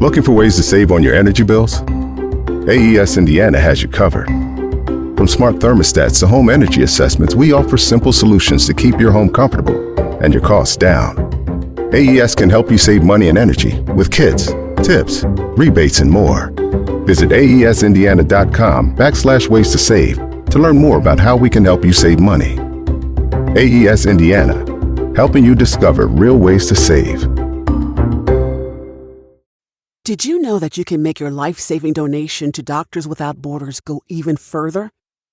Looking for ways to save on your energy bills? AES Indiana has you covered. From smart thermostats to home energy assessments, we offer simple solutions to keep your home comfortable and your costs down. AES can help you save money and energy with kits, tips, rebates, and more. Visit aesindiana.com/ways to save to learn more about how we can help you save money. AES Indiana, helping you discover real ways to save. Did you know that you can make your life-saving donation to Doctors Without Borders go even further?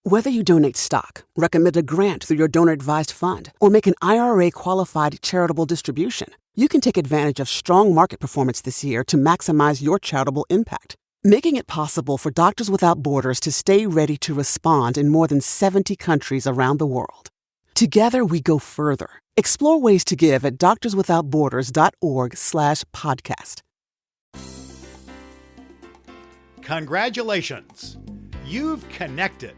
Whether you donate stock, recommend a grant through your donor-advised fund, or make an IRA-qualified charitable distribution, you can take advantage of strong market performance this year to maximize your charitable impact, making it possible for Doctors Without Borders to stay ready to respond in more than 70 countries around the world. Together, we go further. Explore ways to give at doctorswithoutborders.org/podcast. Congratulations! You've connected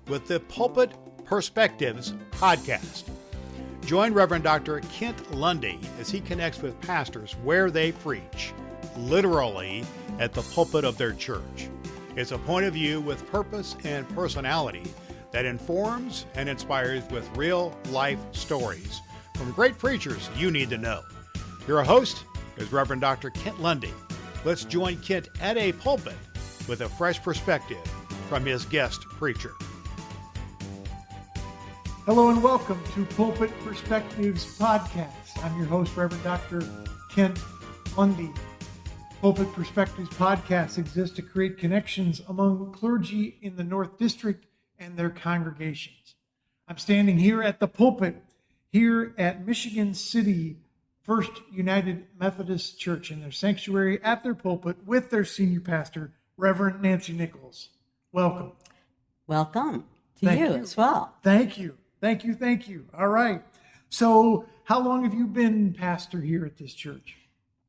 with the Pulpit Perspectives podcast. Join Reverend Dr. Kent Lundy as he connects with pastors where they preach, literally at the pulpit of their church. It's a point of view with purpose and personality that informs and inspires with real-life stories from great preachers you need to know. Your host is Reverend Dr. Kent Lundy. Let's join Kent at a pulpit with a fresh perspective from his guest preacher. Hello and welcome to Pulpit Perspectives podcast. I'm your host, Reverend Dr. Kent Lundy. Pulpit Perspectives podcast exists to create connections among clergy in the North District and their congregations. I'm standing here at the pulpit here at Michigan City First United Methodist Church in their sanctuary at their pulpit with their senior pastor, Reverend Nichols. Welcome. Welcome to you as well. Thank you. All right. So how long have you been pastor here at this church?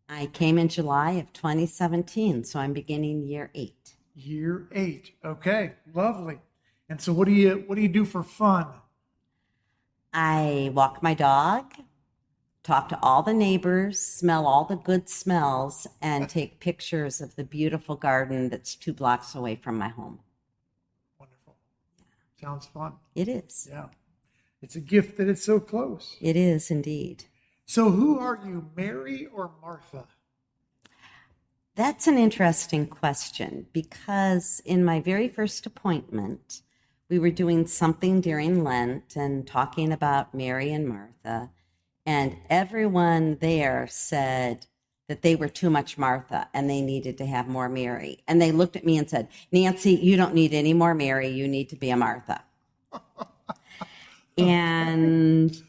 I came in July of 2017, so I'm beginning year 8. Year 8. Okay, lovely. And so what do you do for fun? I walk my dog, talk to all the neighbors, smell all the good smells, and take pictures of the beautiful garden that's 2 blocks away from my home. Wonderful. Sounds fun. It is. Yeah. It's a gift that it's so close. It is indeed. So who are you, Mary or Martha? That's an interesting question because in my very first appointment, we were doing something during Lent and talking about Mary and Martha. And everyone there said that they were too much Martha and they needed to have more Mary. And they looked at me and said, Nancy, you don't need any more Mary. You need to be a Martha. And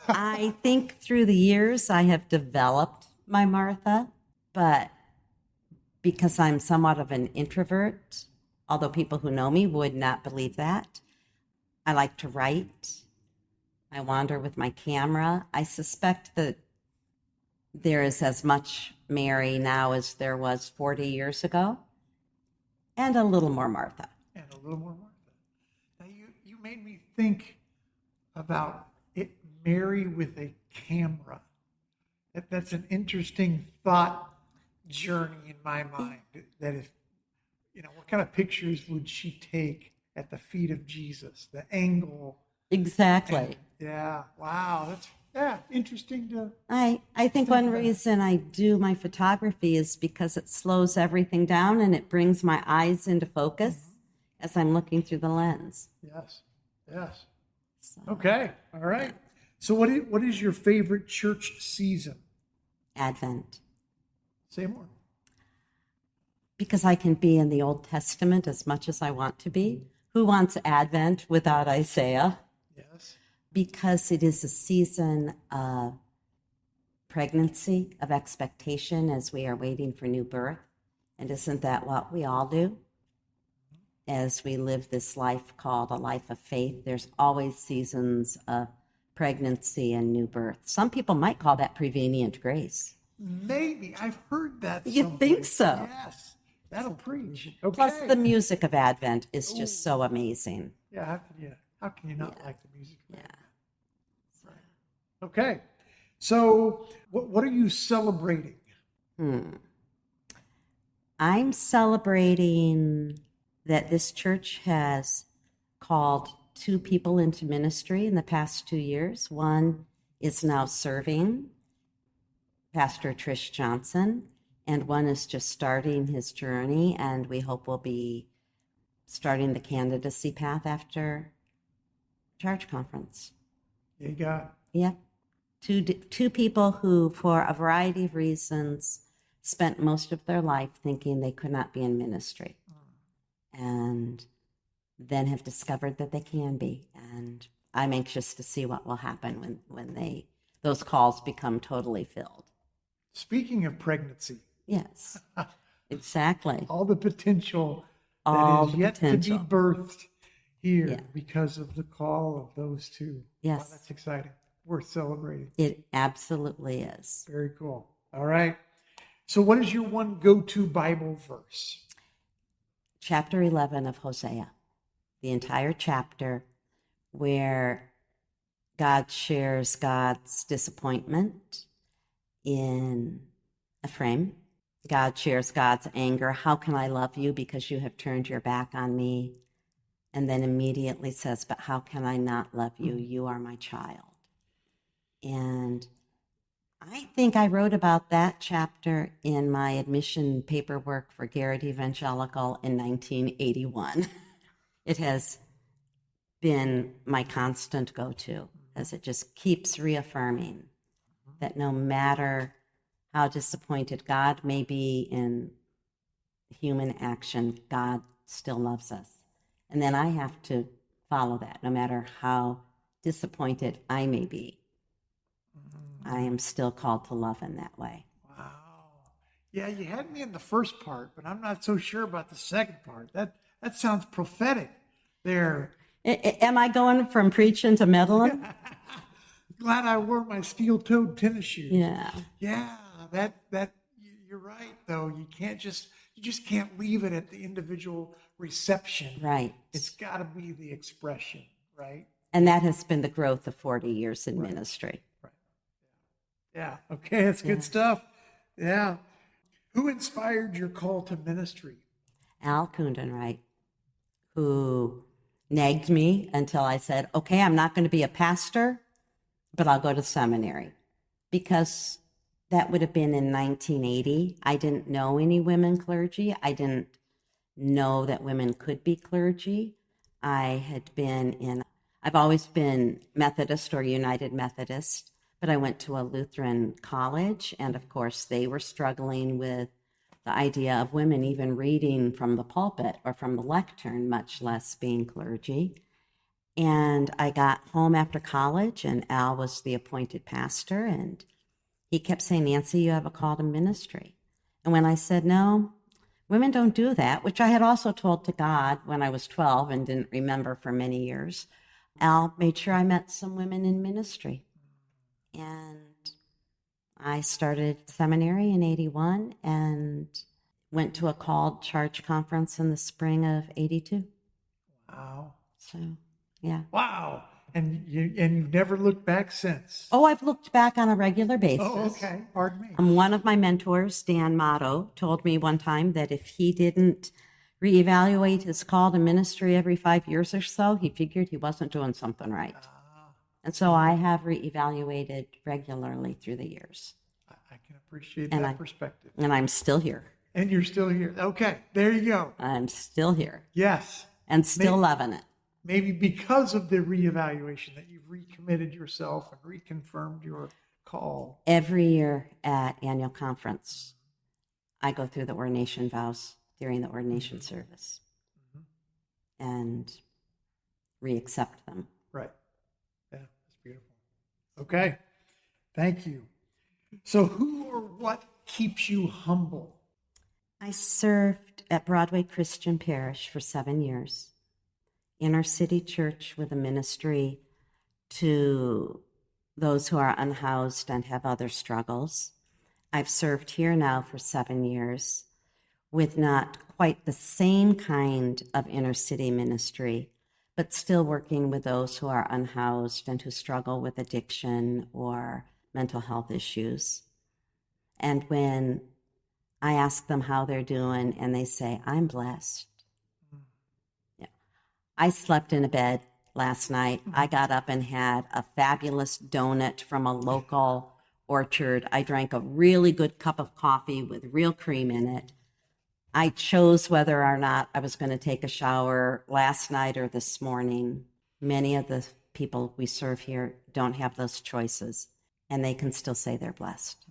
I think through the years I have developed my Martha, but because I'm somewhat of an introvert, although people who know me would not believe that, I like to write. I wander with my camera. I suspect that there is as much Mary now as there was 40 years ago, and a little more Martha. Now, you made me think about it, Mary with a camera. That's an interesting thought journey in my mind. That if, what kind of pictures would she take at the feet of Jesus? The angle. Exactly. Yeah. Wow. That's interesting to. I think one reason I do my photography is because it slows everything down and it brings my eyes into focus as I'm looking through the lens. Yes. So. Okay. All right. So what is your favorite church season? Advent. Say more. Because I can be in the Old Testament as much as I want to be. Who wants Advent without Isaiah? Yes. Because it is a season of pregnancy, of expectation as we are waiting for new birth. And isn't that what we all do? As we live this life called a life of faith, there's always seasons of pregnancy and new birth. Some people might call that prevenient grace. Maybe. I've heard that. You think so? Yes. That'll preach. Okay. Plus the music of Advent is just so amazing. Yeah. How can you not like the music of Advent? Right. Okay. So what are you celebrating? I'm celebrating that this church has called 2 people into ministry in the past 2 years. One is now serving, Pastor Trish Johnson, and one is just starting his journey, and we hope will be starting the candidacy path after charge conference. You got Yep. Two people who, for a variety of reasons, spent most of their life thinking they could not be in ministry, and then have discovered that they can be. And I'm anxious to see what will happen when those calls become totally filled. Speaking of pregnancy, Yes, exactly. all the potential All that is the yet potential. to be birthed here Yeah. because of the call of those 2. Yes. Wow, that's exciting. Worth celebrating. It absolutely is. Very cool. All right. So what is your one go-to Bible verse? Chapter 11 of Hosea, the entire chapter where God shares God's disappointment in a frame. God shares God's anger. How can I love you because you have turned your back on me? And then immediately says, but how can I not love you? You are my child. And I think I wrote about that chapter in my admission paperwork for Garrett Evangelical in 1981. It has been my constant go-to, as it just keeps reaffirming that no matter how disappointed God may be in human action, God still loves us. And then I have to follow that. No matter how disappointed I may be, I am still called to love in that way. Wow. Yeah, you had me in the first part, but I'm not so sure about the second part. That sounds prophetic there. Am I going from preaching to meddling? Glad I wore my steel-toed tennis shoes. Yeah. Yeah, that you're right though. You just can't leave it at the individual reception. Right. It's got to be the expression, right? And that has been the growth of 40 years in ministry. Right. Yeah. Okay, that's good stuff. Yeah. Who inspired your call to ministry? Al Kundenreich, who nagged me until I said, okay, I'm not going to be a pastor, but I'll go to seminary. Because that would have been in 1980. I didn't know any women clergy. I didn't know that women could be clergy. I've always been Methodist or United Methodist, but I went to a Lutheran college, and of course they were struggling with the idea of women even reading from the pulpit or from the lectern, much less being clergy. And I got home after college, and Al was the appointed pastor, and he kept saying, Nancy, you have a call to ministry. And when I said, no, women don't do that, which I had also told to God when I was 12 and didn't remember for many years, Al made sure I met some women in ministry. And I started seminary in 81 and went to a called charge conference in the spring of 82. Wow. So, yeah. Wow. And you've never looked back since? Oh, I've looked back on a regular basis. Oh, okay. Pardon me. One of my mentors, Dan Motto, told me one time that if he didn't reevaluate his call to ministry every 5 years or so, he figured he wasn't doing something right. And so I have reevaluated regularly through the years. I can appreciate that perspective. And I'm still here. And you're still here. Okay, there you go. I'm still here. Yes. And still loving it. Maybe because of the reevaluation that you've recommitted yourself and reconfirmed your call. Every year at annual conference, I go through the ordination vows during the ordination service and re-accept them. Right. Yeah, that's beautiful. Okay. Thank you. So who or what keeps you humble? I served at Broadway Christian Parish for 7 years. Inner city church with a ministry to those who are unhoused and have other struggles. I've served here now for 7 years with not quite the same kind of inner city ministry, but still working with those who are unhoused and who struggle with addiction or mental health issues. And when I ask them how they're doing, and they say, I'm blessed. Yeah. I slept in a bed last night. I got up and had a fabulous donut from a local orchard. I drank a really good cup of coffee with real cream in it. I chose whether or not I was going to take a shower last night or this morning. Many of the people we serve here don't have those choices, and they can still say they're blessed.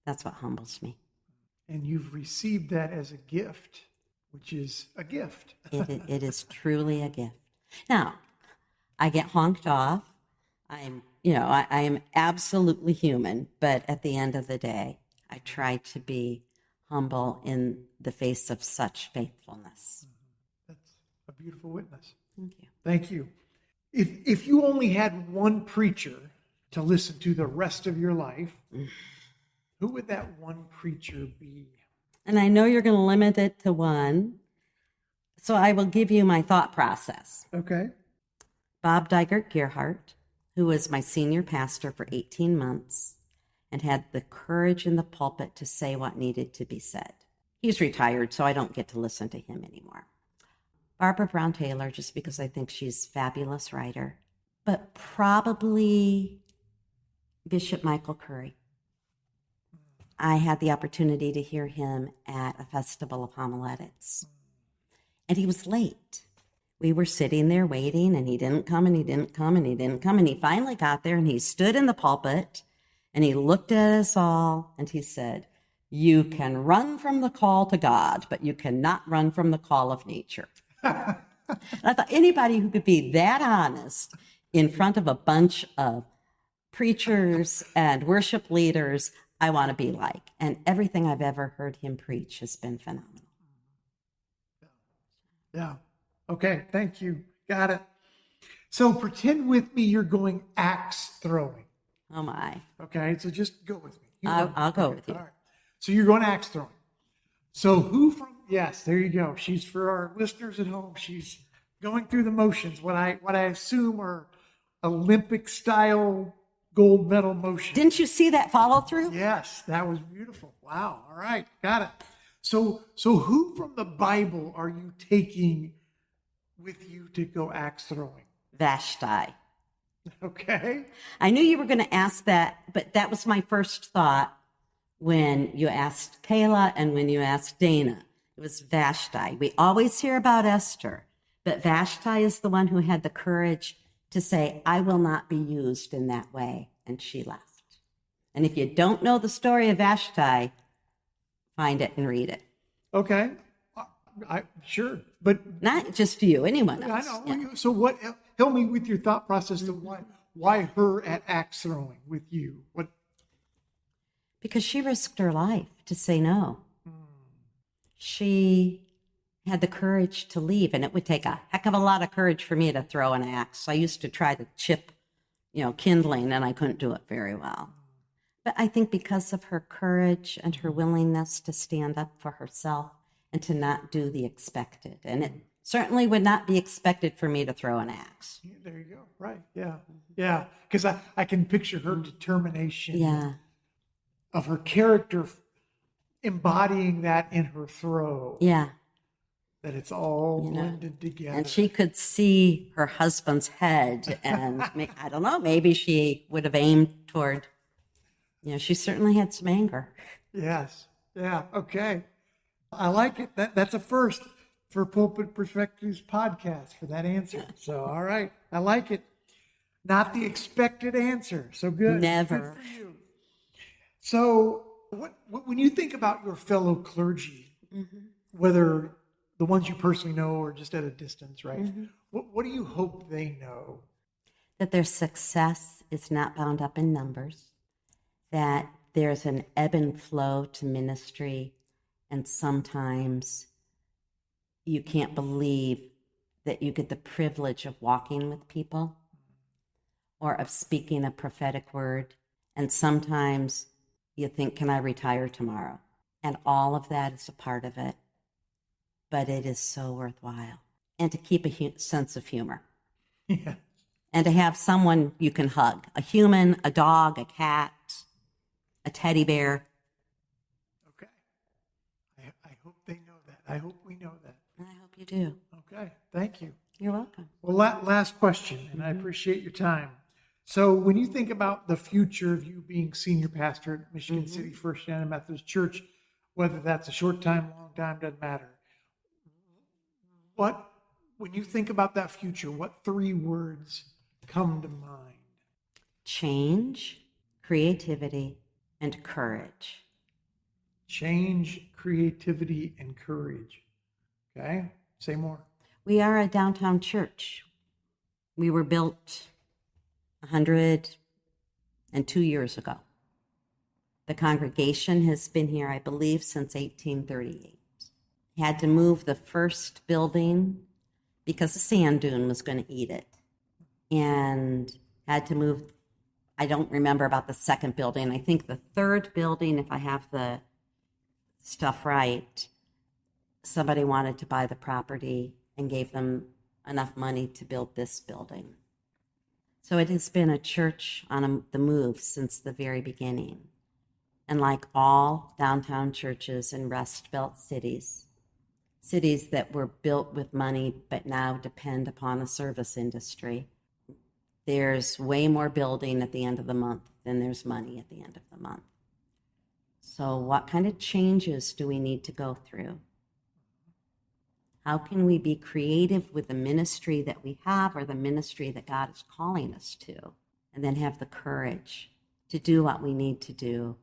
That's what humbles me. And you've received that as a gift, which is a gift. It is truly a gift. Now, I get honked off. I am absolutely human, but at the end of the day, I try to be humble in the face of such faithfulness. That's a beautiful witness. Thank you. Thank you. If you only had one preacher to listen to the rest of your life, who would that one preacher be? And I know you're going to limit it to one, so I will give you my thought process. Okay. Bob Dygert Gerhardt, who was my senior pastor for 18 months and had the courage in the pulpit to say what needed to be said. He's retired, so I don't get to listen to him anymore. Barbara Brown Taylor, just because I think she's a fabulous writer, but probably Bishop Michael Curry. I had the opportunity to hear him at a festival of homiletics, and he was late. We were sitting there waiting, and he didn't come, and he didn't come, and he didn't come, and he finally got there, and he stood in the pulpit, and he looked at us all, and he said, "You can run from the call to God, but you cannot run from the call of nature." And I thought anybody who could be that honest in front of a bunch of preachers and worship leaders, I want to be like. And everything I've ever heard him preach has been phenomenal. Yeah. Okay. Thank you. Got it. So pretend with me you're going axe throwing. Oh, my. Okay. So just go with me. I'll go with you. All right. So you're going axe throwing. So who from, yes, there you go. She's, for our listeners at home, she's going through the motions, what I assume are Olympic style gold medal motions. Didn't you see that follow through? Yes, that was beautiful. Wow. All right. Got it. So who from the Bible are you taking with you to go axe throwing? Vashti. Okay. I knew you were going to ask that, but that was my first thought when you asked Kayla and when you asked Dana. It was Vashti. We always hear about Esther, but Vashti is the one who had the courage to say, I will not be used in that way. And she left. And if you don't know the story of Vashti, find it and read it. Okay. Sure. But not just you, anyone else. I know. Yeah. So what, help me with your thought process of why her at axe throwing with you? What? Because she risked her life to say no. She had the courage to leave, and it would take a heck of a lot of courage for me to throw an axe. I used to try to chip, kindling, and I couldn't do it very well. But I think because of her courage and her willingness to stand up for herself and to not do the expected, and it certainly would not be expected for me to throw an axe. Yeah, there you go. Right. Yeah. Yeah. Because I can picture her determination. Yeah. Of her character embodying that in her throw. Yeah. That it's all blended together. And she could see her husband's head, and I don't know, maybe she would have aimed toward, she certainly had some anger. Yes. Yeah. Okay. I like it. That's a first for Pulpit Perspectives podcast for that answer. So, all right. I like it. Not the expected answer. So good. Never. Good for you. So when you think about your fellow clergy, whether the ones you personally know or just at a distance, right? What do you hope they know? That their success is not bound up in numbers, that there's an ebb and flow to ministry, and sometimes you can't believe that you get the privilege of walking with people or of speaking a prophetic word, and sometimes you think, can I retire tomorrow? And all of that is a part of it. But it is so worthwhile. And to keep a sense of humor. Yeah. And to have someone you can hug. A human, a dog, a cat, a teddy bear. Okay. I hope we know that. I hope you do. Okay, thank you. You're welcome. Well, last question, and I appreciate your time. So when you think about the future of you being senior pastor at Michigan City First United Methodist Church, whether that's a short time, long time, doesn't matter. When you think about that future, what 3 words come to mind? Change, creativity, and courage. Change, creativity, and courage. Okay, say more. We are a downtown church. We were built 102 years ago. The congregation has been here, I believe, since 1838. Had to move the first building because the sand dune was going to eat it. And had to move, I don't remember about the second building. I think the third building, if I have the stuff right, somebody wanted to buy the property and gave them enough money to build this building. So it has been a church on the move since the very beginning. And like all downtown churches in Rust Belt cities that were built with money but now depend upon a service industry, there's way more building at the end of the month than there's money at the end of the month. So what kind of changes do we need to go through? How can we be creative with the ministry that we have or the ministry that God is calling us to, and then have the courage to do what we need to do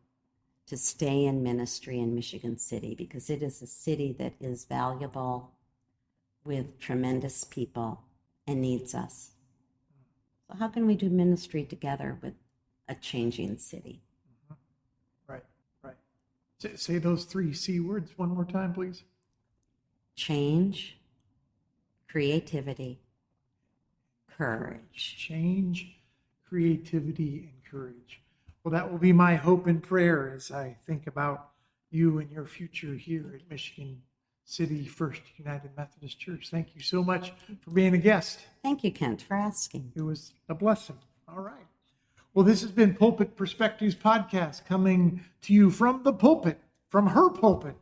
to stay in ministry in Michigan City, because it is a city that is valuable with tremendous people and needs us. So how can we do ministry together with a changing city? Right. Say those 3 C words one more time, please. Change, creativity, courage. Change, creativity, and courage. Well, that will be my hope and prayer as I think about you and your future here at Michigan City First United Methodist Church. Thank you so much for being a guest. Thank you, Kent, for asking. It was a blessing. All right. Well, this has been Pulpit Perspectives podcast, coming to you from the pulpit, from her pulpit,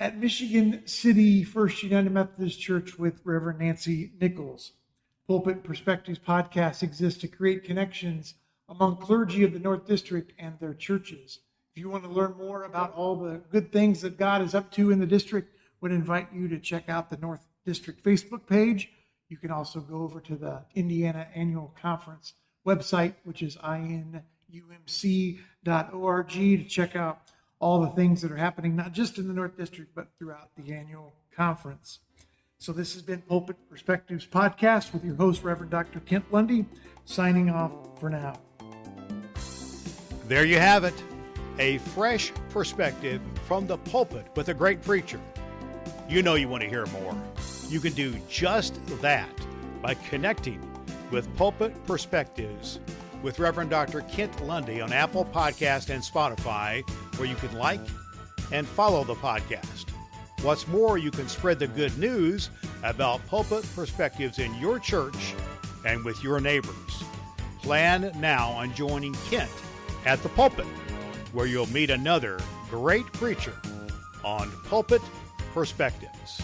at Michigan City First United Methodist Church with Reverend Nancy Nichols. Pulpit Perspectives podcast exists to create connections among clergy of the North District and their churches. If you want to learn more about all the good things that God is up to in the district, would invite you to check out the North District Facebook page. You can also go over to the Indiana Annual Conference website, which is inumc.org, to check out all the things that are happening, not just in the North District, but throughout the annual conference. So this has been Pulpit Perspectives podcast with your host, Reverend Dr. Kent Lundy, signing off for now. There you have it, a fresh perspective from the pulpit with a great preacher. You know you want to hear more. You can do just that by connecting with Pulpit Perspectives with Reverend Dr. Kent Lundy on Apple Podcast and Spotify, where you can like and follow the podcast. What's more, you can spread the good news about Pulpit Perspectives in your church and with your neighbors. Plan now on joining Kent at the pulpit, where you'll meet another great preacher on Pulpit Perspectives.